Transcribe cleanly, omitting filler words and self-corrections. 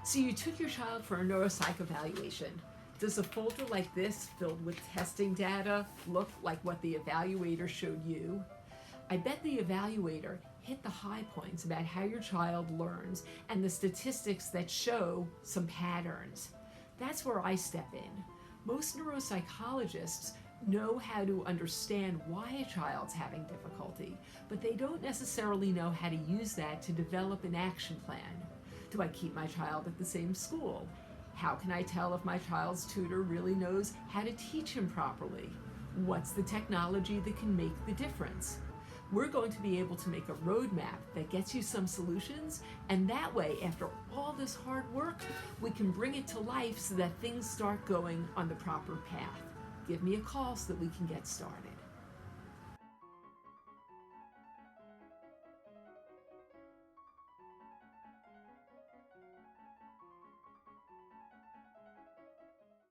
So you took your child for a neuropsych evaluation. Does a folder like this, filled with testing data, look like what the evaluator showed you? I bet the evaluator hit the high points about how your child learns and the statistics that show some patterns. That's where I step in. Most neuropsychologists know how to understand why a child's having difficulty, but they don't necessarily know how to use that to develop an action plan. Do I keep my child at the same school? How can I tell if my child's tutor really knows how to teach him properly? What's the technology that can make the difference? We're going to be able to make a roadmap that gets you some solutions, and that way, after all this hard work, we can bring it to life so that things start going on the proper path. Give me a call so that we can get started.